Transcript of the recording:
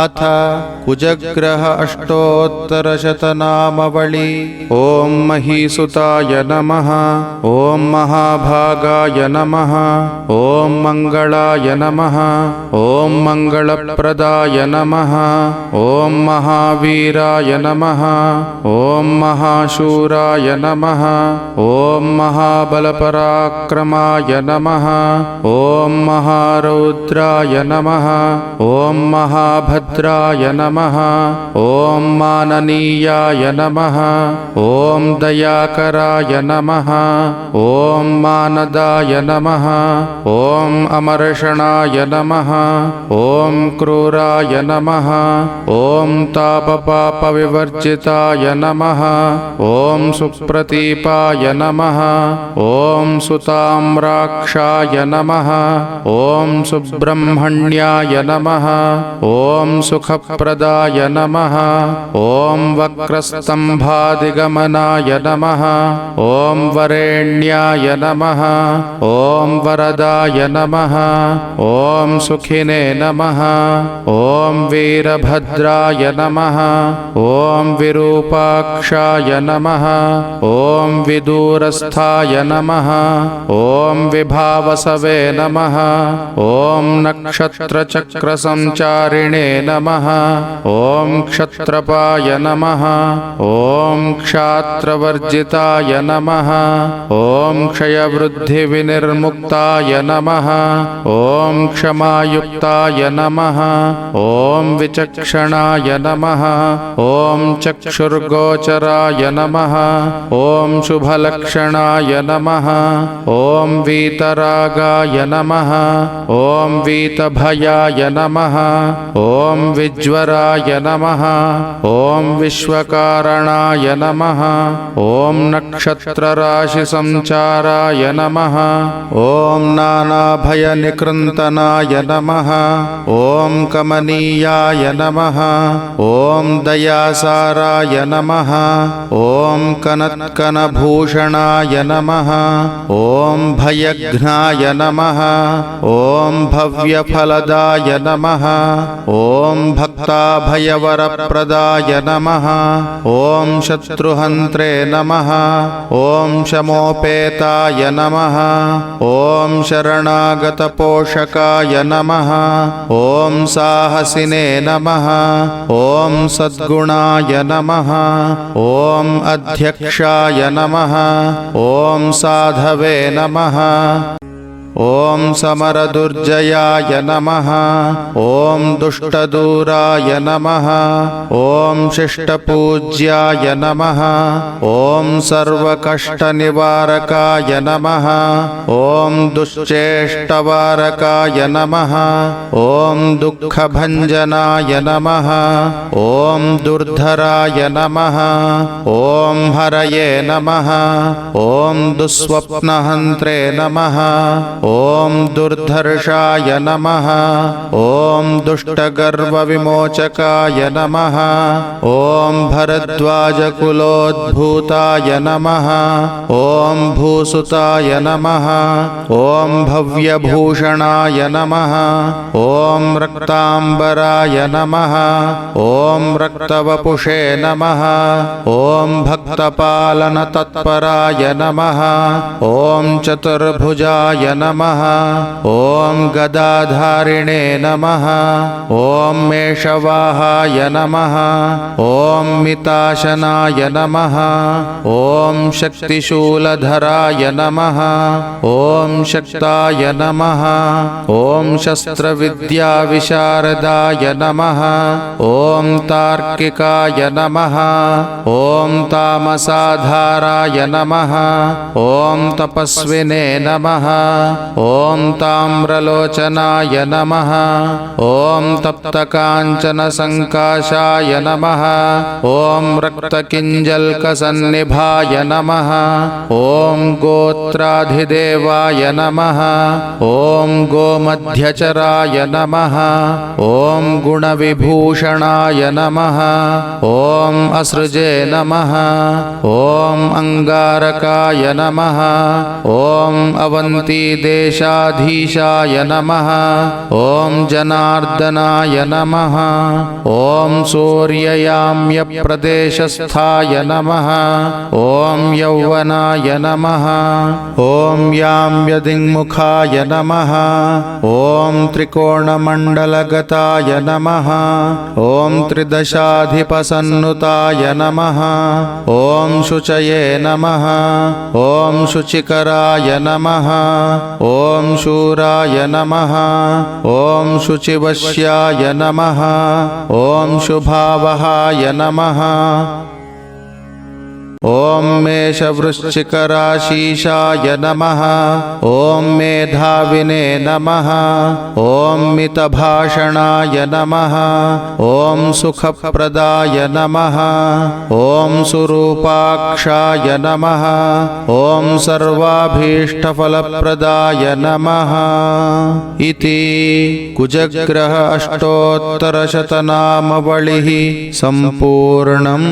अथ कुजग्रह अष्टोत्तरशतनामवळि। ॐ महीसुताय नमः। ॐ महाभागाय नमः। ॐ मङ्गलाय नमः। ॐ मङ्गलप्रदाय नमः। ॐ महावीराय नमः। ॐ महाशूराय नमः। ॐ महाबलपराक्रमाय नमः। ॐ महारौद्राय नमः। ॐ महाभद्राय नमः। ॐ माननीयाय नमः। ॐ दयाकराय नमः। ॐ मानदाय नमः। ॐ अमर्षणाय नमः। ॐ क्रूराय नमः। ॐ तापपापविवर्जिताय नमः। ॐ सुप्रतीपाय नमः। ॐ सुताम्राक्षाय नमः। ॐ सुब्रह्मण्याय नमः। ॐ सुखप्रदाय नमः। ॐ वक्रस्तम्भादिगमनाय नमः। ॐ वरेण्याय नमः। ॐ वरदाय नमः। ॐ सुखिने नमः। ॐ वीरभद्राय नमः। ॐ विरूपाक्षाय नमः। ॐ विदूरस्थाय नमः। ॐ विभावसवे नमः। ॐ नक्षत्रचक्रसञ्चारिणे नमः। ॐ क्षत्रपाय नमः। ॐ क्षात्रवर्जिताय नमः। ॐ क्षयवृद्धिविनिर्मुक्ताय नमः। ॐ क्षमायुक्ताय नमः। ॐ विचक्षणाय नमः। ॐ चक्षुर्गोचराय नमः। ॐ शुभलक्षणाय नमः। ॐ वीतरागाय नमः। ॐ वीतभयाय नमः। ॐ विज्वराय नमः। ॐ विश्वकारणाय नमः। ॐ नक्षत्रराशिसञ्चाराय नमः। ॐ नानाभयनिकृन्तनाय नमः। ॐ कमनीयाय नमः। ॐ दयासाराय नमः। ॐ कनत्कनभूषणाय नमः। ॐ भयघ्नाय नमः। ॐ भव्यफलदाय नमः। ॐ भक्ताभयवरप्रदाय नमः। ॐ शत्रुहन्त्रे नमः। ॐ शमोपेताय नमः। ॐ शरणागतपोषकाय नमः। ॐ साहसिने नमः। ॐ सद्गुणाय नमः। ॐ अध्यक्षाय नमः। ॐ साधवे नमः। ॐ समरदुर्जयाय नमः। ॐ दुष्टदूराय नमः। ॐ शिष्टपूज्याय नमः। ॐ सर्वकष्टनिवारकाय नमः। ॐ दुश्चेष्टवारकाय नमः। ॐ दुःखभञ्जनाय नमः। ॐ दुर्धराय नमः। ॐ हरये नमः। ॐ दुःस्वप्नहन्त्रे नमः। ॐ दुर्धर्षाय नमः। ॐ दुष्टगर्वविमोचकाय नमः। ॐ भरद्वाजकुलोद्भूताय नमः। ॐ भूसुताय नमः। ॐ भव्यभूषणाय नमः। ॐ रक्ताम्बराय नमः। ॐ रक्तवपुषे नमः। ॐ भक्तपालनतत्पराय नमः। ॐ चतुर्भुजाय नमः। ॐ गदाधारिणे नमः। ॐ मेषवाहाय नमः। ॐ मिताशनाय नमः। ॐ शक्तिशूलधराय नमः। ॐ शक्ताय नमः। ॐ शस्त्रविद्याविशारदाय नमः। ॐ तार्किकाय नमः। ॐ तामसाधाराय नमः। ॐ तपस्विने नमः। ॐ ताम्रलोचनाय नमः। ॐ तप्तकाञ्चनसङ्काशाय नमः। ॐ रक्तकिञ्जल्कसन्निभाय नमः। ॐ गोत्राधिदेवाय नमः। ॐ गोमध्यचराय नमः। ॐ गुणविभूषणाय नमः। ॐ असृजे नमः। ॐ अङ्गारकाय नमः। ॐ अवन्तीदेवाय वेङ्कटेशाधीशाय नमः। ॐ जनार्दनाय नमः। ॐ सूर्ययाम्यप्रदेशस्थाय नमः। ॐ यौवनाय नमः। ॐ याम्यदिङ्मुखाय नमः। ॐ त्रिकोणमण्डलगताय नमः। ॐ त्रिदशाधिपसन्नुताय नमः। ॐ शुचये नमः। ॐ शुचिकराय नमः। ॐ शूराय नमः। ॐ शुचिवश्याय नमः। ॐ शुभावहाय नमः। ॐ मेषवृश्चिकराशीशाय नमः। ॐ मेधाविने नमः। ॐ मितभाषणाय नमः। ॐ सुखप्रदाय नमः। ॐ सुरूपाक्षाय नमः। ॐ सर्वाभीष्टफलप्रदाय नमः। इति कुजग्रह अष्टोत्तरशतनामवलिः सम्पूर्णम्।